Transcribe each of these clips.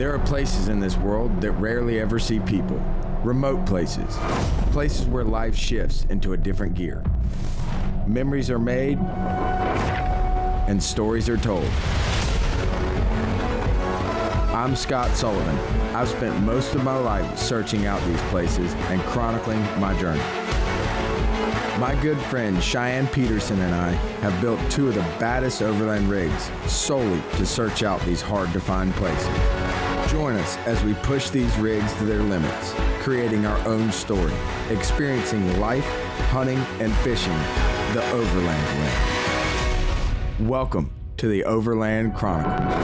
There are places in this world that rarely ever see people. Remote places. Places where life shifts into a different gear. Memories are made and stories are told. I'm Scott Sullivan. I've spent most of my life searching out these places and chronicling my journey. My good friend Cheyenne Peterson and I have built two of the baddest overland rigs solely to search out these hard-to-find places. Join us as we push these rigs to their limits, creating our own story, experiencing life, hunting, and fishing the overland way. Welcome to the Overland Chronicles.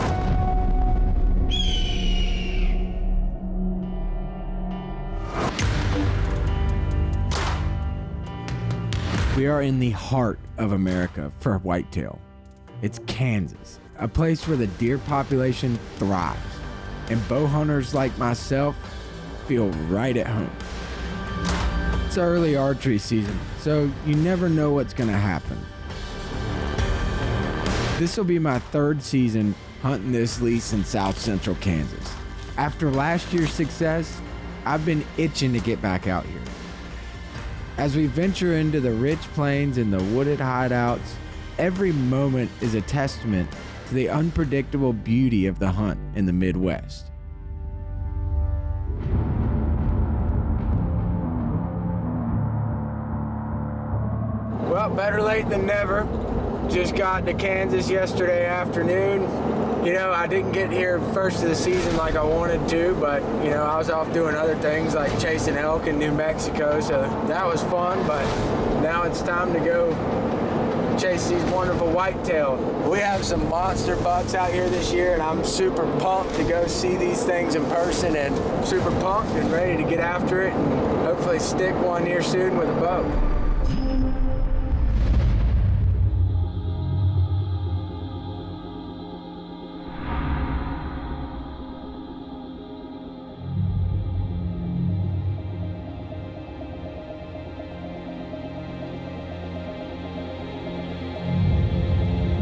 We are in the heart of America for whitetail. It's Kansas, a place where the deer population thrives, and bow hunters like myself feel right at home. It's early archery season, so you never know what's going to happen. This will be my third season hunting this lease in South Central Kansas. After last year's success, I've been itching to get back out here. As we venture into the rich plains and the wooded hideouts, every moment is a testament to the unpredictable beauty of the hunt in the Midwest. Well, better late than never. Just got to Kansas yesterday afternoon. You know, I didn't get here first of the season like I wanted to, but, you know, I was off doing other things like chasing elk in New Mexico, so that was fun, but now it's time to go chase these wonderful whitetail. We have some monster bucks out here this year, and I'm super pumped to go see these things in person, and super pumped and ready to get after it and hopefully stick one here soon with a bow.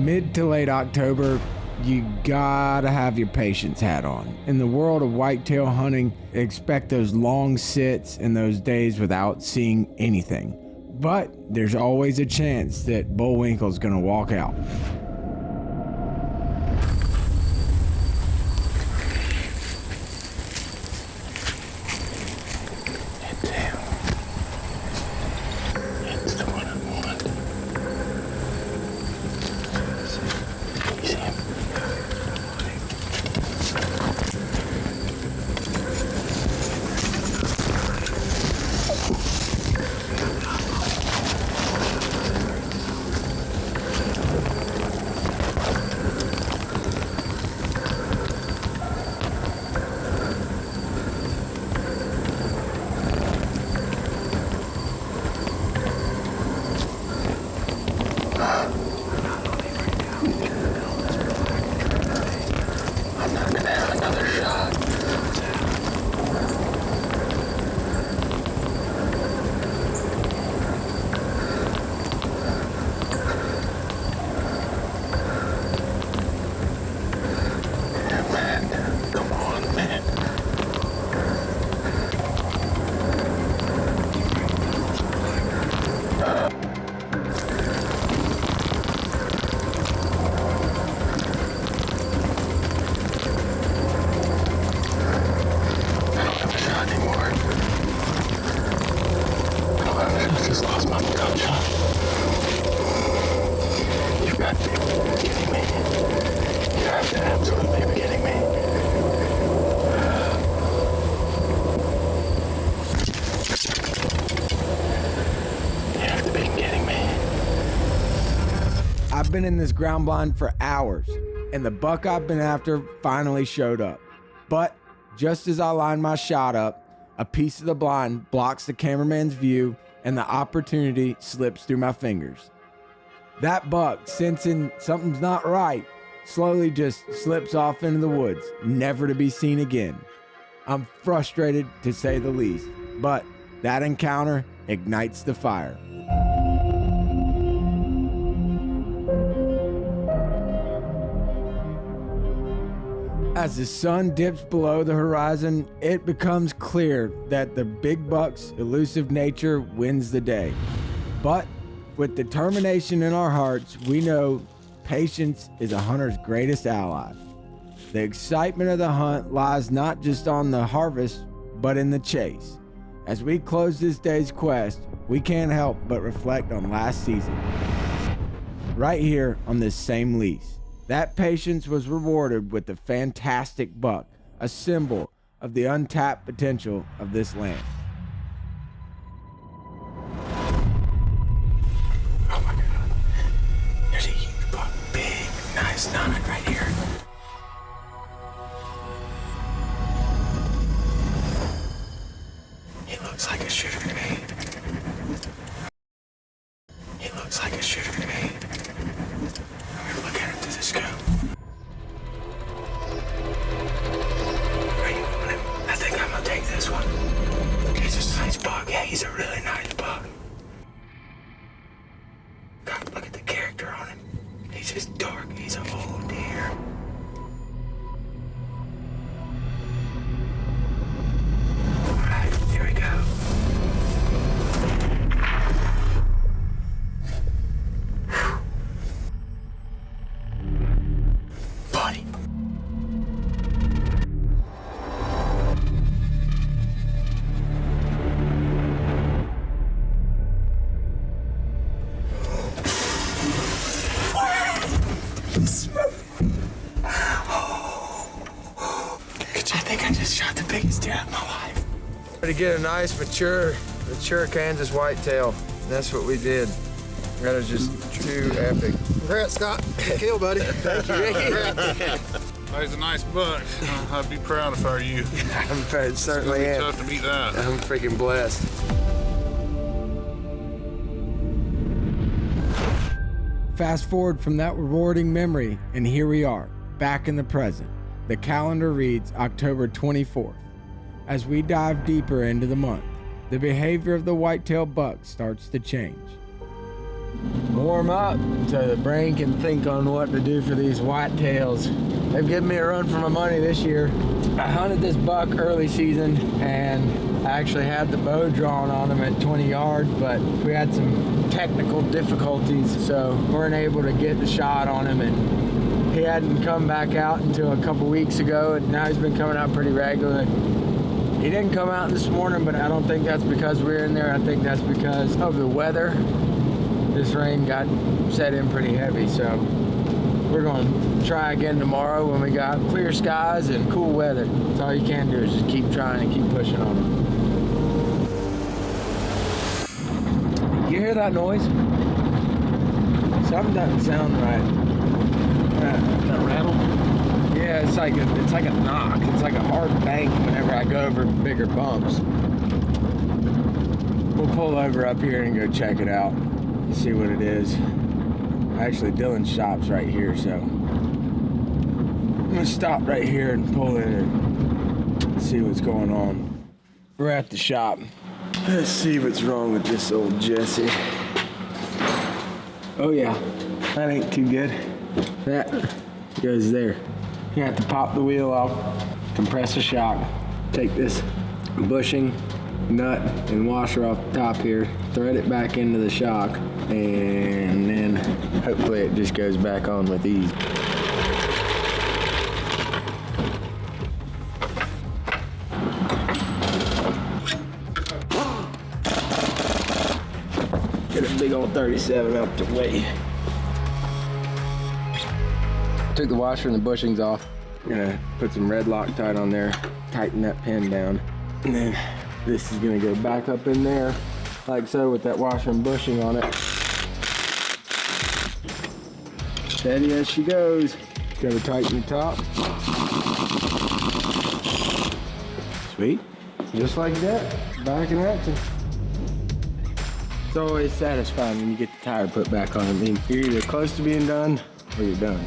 Mid to late October, you gotta have your patience hat on. In the world of whitetail hunting, expect those long sits and those days without seeing anything. But there's always a chance that Bullwinkle's gonna walk out. I've been in this ground blind for hours, and the buck I've been after finally showed up. But just as I line my shot up, a piece of the blind blocks the cameraman's view, and the opportunity slips through my fingers. That buck, sensing something's not right, slowly just slips off into the woods, never to be seen again. I'm frustrated, to say the least, but that encounter ignites the fire. As the sun dips below the horizon, it becomes clear that the big buck's elusive nature wins the day. But with determination in our hearts, we know patience is a hunter's greatest ally. The excitement of the hunt lies not just on the harvest, but in the chase. As we close this day's quest, we can't help but reflect on last season. Right here on this same lease. That patience was rewarded with the fantastic buck, a symbol of the untapped potential of this land. Oh my God. There's a huge buck. Big, nice nine right here. He looks like a shooter to me. He looks like a shooter to me. I'm gonna look at him through the scope. I think I'm gonna take this one. He's a nice buck. Yeah, he's a really nice buck. God, look at the character on him. He's just dark. He's an old deer. All right, here we go. Buddy. I think I just shot the biggest deer of my life. To get a nice, mature Kansas whitetail. That's what we did. That is just too epic. Congrats, Scott. Good kill, buddy. Thank you, Ricky. He's a nice buck. I'd be proud if I were you. I'm certainly am. Tough to beat that. I'm freaking blessed. Fast forward from that rewarding memory, and here we are, back in the present. The calendar reads October 24th. As we dive deeper into the month, the behavior of the whitetail buck starts to change. Warm up so the brain can think on what to do for these whitetails. They've given me a run for my money this year. I hunted this buck early season and I actually had the bow drawn on him at 20 yards, but we had some technical difficulties, so weren't able to get the shot on him, and he hadn't come back out until a couple weeks ago, and now he's been coming out pretty regularly. He didn't come out this morning, but I don't think that's because we're in there. I think that's because of the weather. This rain got set in pretty heavy, so we're going to try again tomorrow when we got clear skies and cool weather. That's all you can do is just keep trying and keep pushing on them. You hear that noise? Something doesn't sound right. That rattle? Yeah, it's like a knock. It's like a hard bang whenever I go over bigger bumps. We'll pull over up here and go check it out and see what it is. Actually, Dylan's shop's right here, so I'm gonna stop right here and pull in and see what's going on. We're at the shop. Let's see what's wrong with this old Jesse. Oh yeah, that ain't too good. That goes there. You have to pop the wheel off, compress the shock, take this bushing, nut, and washer off the top here, thread it back into the shock, and then hopefully it just goes back on with ease. Get a big old 37 out the way. Took the washer and the bushings off. I'm gonna put some red Loctite on there, tighten that pin down, and then this is gonna go back up in there like so with that washer and bushing on it. Steady as she goes. Gonna tighten the top. Sweet, just like that, back in action. It's always satisfying when you get the tire put back on. I mean, you're either close to being done or you're done.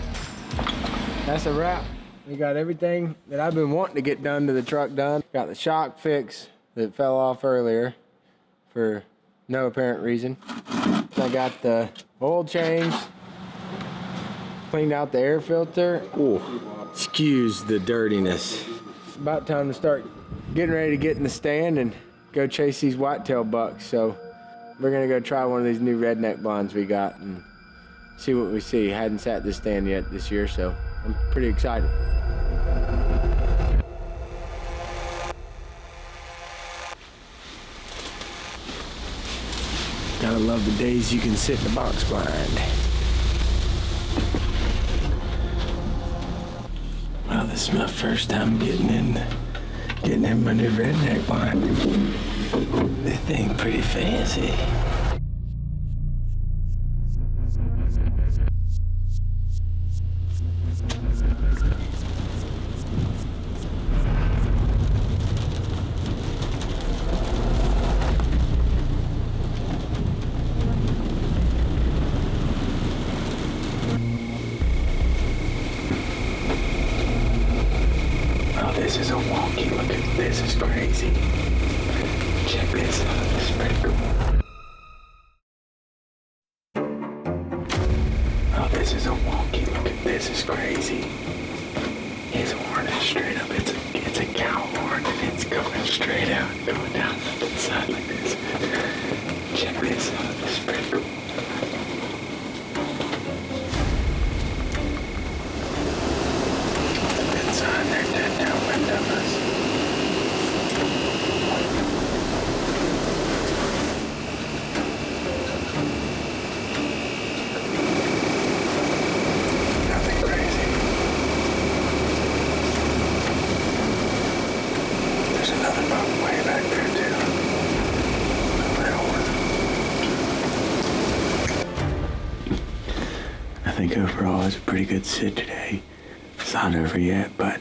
That's a wrap. We got everything that I've been wanting to get done to the truck done. Got the shock fixed that fell off earlier for no apparent reason. I got the oil changed. Cleaned out the air filter. Ooh, excuse the dirtiness. It's about time to start getting ready to get in the stand and go chase these whitetail bucks. So we're gonna go try one of these new redneck blinds we got and see what we see. Hadn't sat this stand yet this year, so I'm pretty excited. Gotta love the days you can sit in the box blind. Well, this is my first time getting in my new redneck blind. This thing pretty fancy. This is a wonky look at this, is crazy. Check this out, this is pretty cool. Oh, this is a wonky look at this, is crazy. His horn is straight up, it's a cow horn and it's going straight out, going down up the side like this. Check this out, this is pretty cool. They're dead downwind of us. Nothing crazy. There's another buck way back there too. I think overall it's a pretty good sit today. It's not over yet, but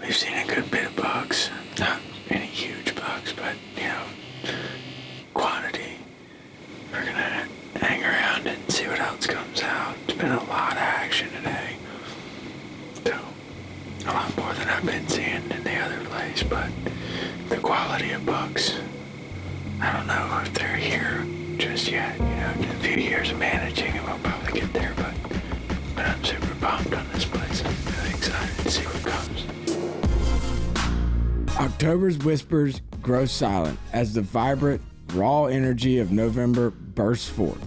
we've seen a good bit of bucks. Not any huge bucks, but, quantity. We're gonna hang around and see what else comes out. It's been a lot of action today. So, a lot more than I've been seeing in the other place, but the quality of bucks, I don't know if they're here just yet. In a few years of managing it, we'll probably get there, but I'm super pumped on this place. I'm really excited to see what comes. October's whispers grow silent as the vibrant, raw energy of November bursts forth.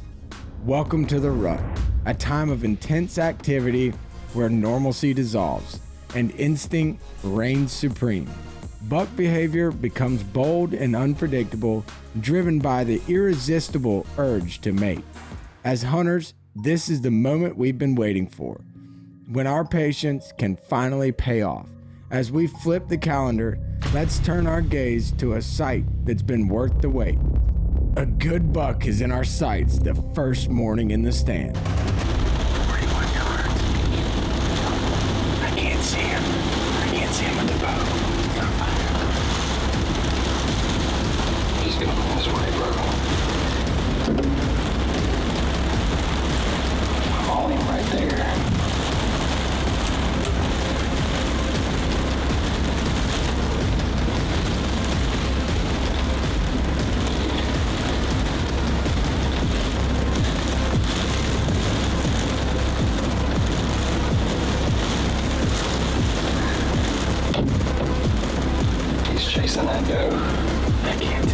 Welcome to the rut, a time of intense activity where normalcy dissolves and instinct reigns supreme. Buck behavior becomes bold and unpredictable, driven by the irresistible urge to mate. As hunters, this is the moment we've been waiting for, when our patience can finally pay off. As we flip the calendar, let's turn our gaze to a sight that's been worth the wait. A good buck is in our sights the first morning in the stand. 41 yards. I can't see him. I can't see him with the bow. He's going this way, bro. Right there. He's chasing that doe. I can't.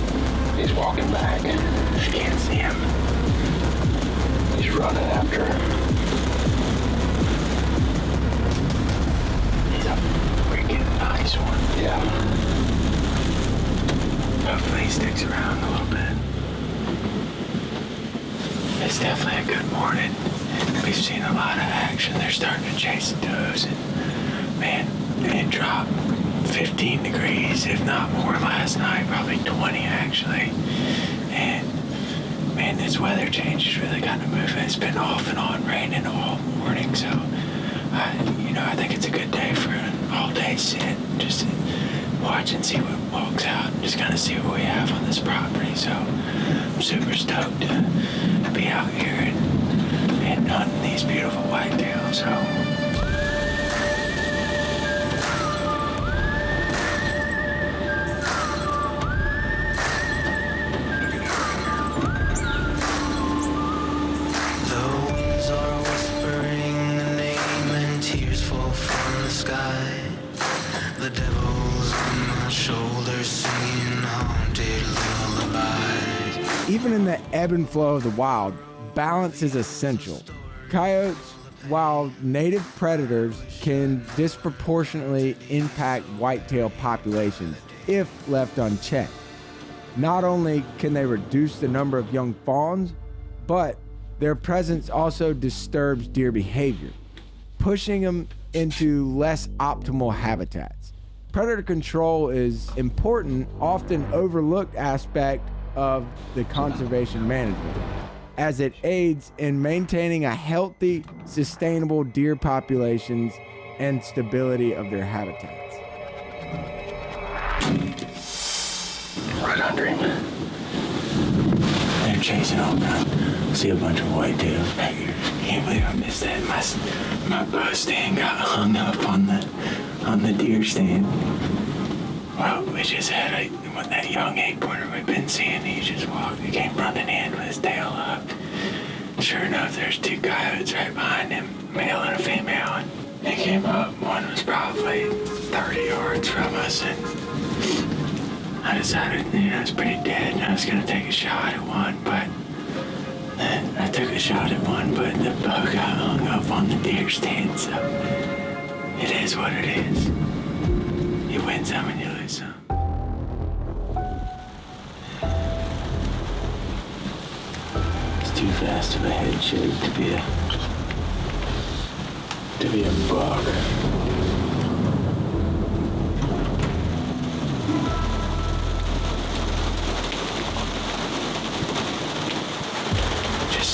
He's walking back. I can't see him. He's running after her. Nice one. Yeah. Hopefully he sticks around a little bit. It's definitely a good morning. We've seen a lot of action. They're starting to chase the does, and man, it dropped 15 degrees, if not more, last night. Probably 20 actually. And man, this weather change has really gotten moving. It's been off and on raining all morning, so I think it's a good day for an all-day sit. Just to watch and see what walks out, and just kind of see what we have on this property. So I'm super stoked to be out here and hunting these beautiful whitetails. So. The winds are whispering the name the sky. The devil's on my shoulders singing haunted lullabies. Even in the ebb and flow of the wild, balance is essential. Coyotes, while native predators, can disproportionately impact whitetail populations if left unchecked. Not only can they reduce the number of young fawns, but their presence also disturbs deer behavior, pushing them into less optimal habitats. Predator control is important, often overlooked aspect of the conservation management, as it aids in maintaining a healthy, sustainable deer populations and stability of their habitats. Right under him. They're chasing all around. See a bunch of whitetails back here. Can't believe I missed that. My bow stand got hung up on the deer stand. Well, we just had that young 8-pointer we've been seeing. He just walked. He came running in with his tail up. Sure enough, there's 2 coyotes right behind him, male and a female. And they came up. One was probably 30 yards from us, and I decided, it's pretty dead, and I was gonna take a shot at one, but then I took a shot at one, but the bow got hung up on the deer stand, so it is what it is. You win some and you lose some. It's too fast of a head shape to be a buck.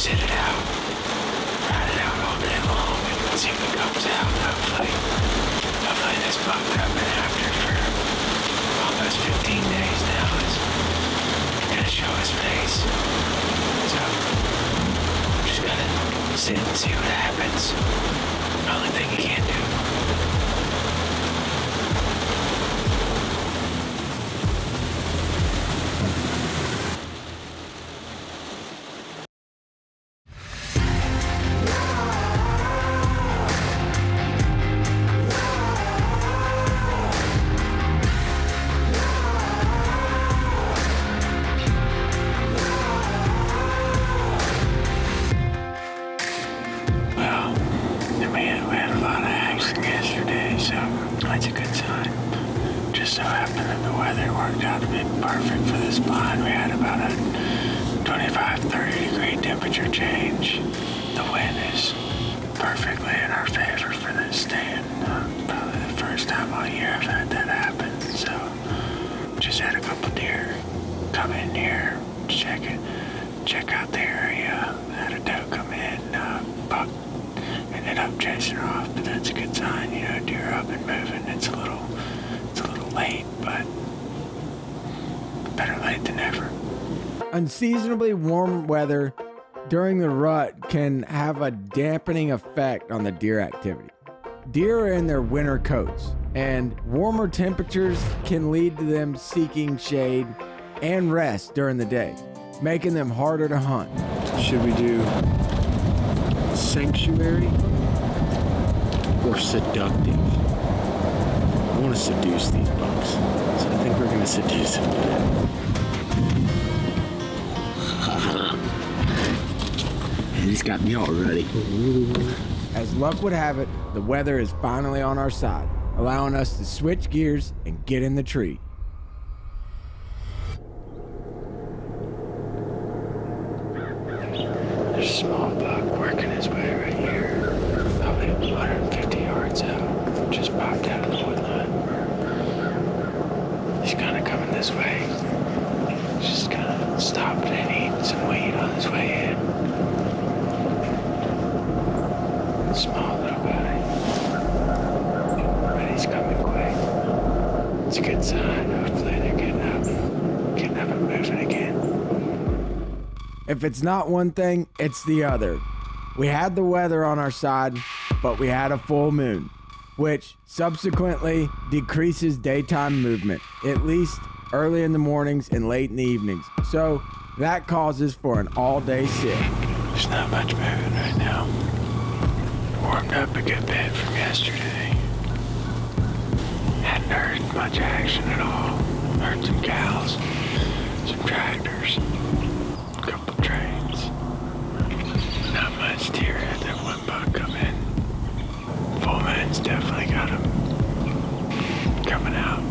Sit it out, ride it out all day long, and see what comes out. Hopefully this buck that I've been after for almost 15 days now is gonna show his face. So, I'm just gonna sit and see what happens. The only thing you can do. That's a good sign. Just so happened that the weather worked out to be perfect for this blind. We had about a 25-30 degree temperature change. The wind is perfectly in our favor for this stand. Probably the first time all year I've had that happen. So just had a couple deer come in here, check out the area. Had a doe come in, buck ended up chasing her off, but that's a good sign. Deer up and moving. It's a little late, but better late than never. Unseasonably warm weather during the rut can have a dampening effect on the deer activity. Deer are in their winter coats, and warmer temperatures can lead to them seeking shade and rest during the day, making them harder to hunt. Should we do sanctuary or seductive? I want to seduce these bucks, so I think we're going to seduce them today. He's got me all ready. As luck would have it, the weather is finally on our side, allowing us to switch gears and get in the tree. There's a small buck working his way right here, probably 150 yards out. Just popped out of the woodline. He's kind of coming this way. Just kind of stopped and eating some weed on his way in. Small little guy, but he's coming quick. It's a good sign. Hopefully they're getting up and moving again. If it's not one thing, it's the other. We had the weather on our side, but we had a full moon, which subsequently decreases daytime movement, at least early in the mornings and late in the evenings. So that causes for an all-day sit. There's not much moving right now. Warmed up a good bit from yesterday. much action at all. Heard some cows, some tractors, a couple trains. Not much deer. Had that one buck come in. Full moon's definitely got him coming out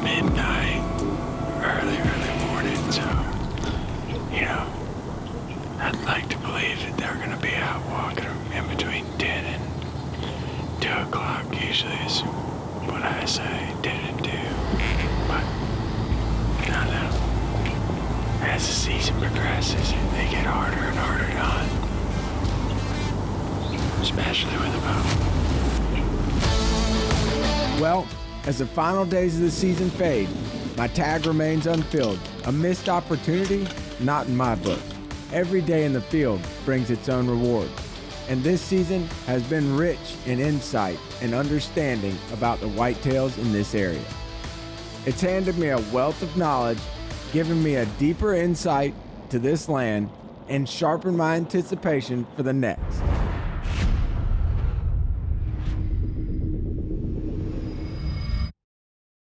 midnight, early morning. So, you know, I'd like to believe that they're going to be out walking in between 10 and 2 o'clock. Usually is what I say, 10 and 2. But, I don't know. As the season progresses, they get harder and harder to hunt. Especially with a bow. Well, as the final days of the season fade, my tag remains unfilled. A missed opportunity? Not in my book. Every day in the field brings its own reward. And this season has been rich in insight and understanding about the whitetails in this area. It's handed me a wealth of knowledge, given me a deeper insight to this land, and sharpened my anticipation for the next.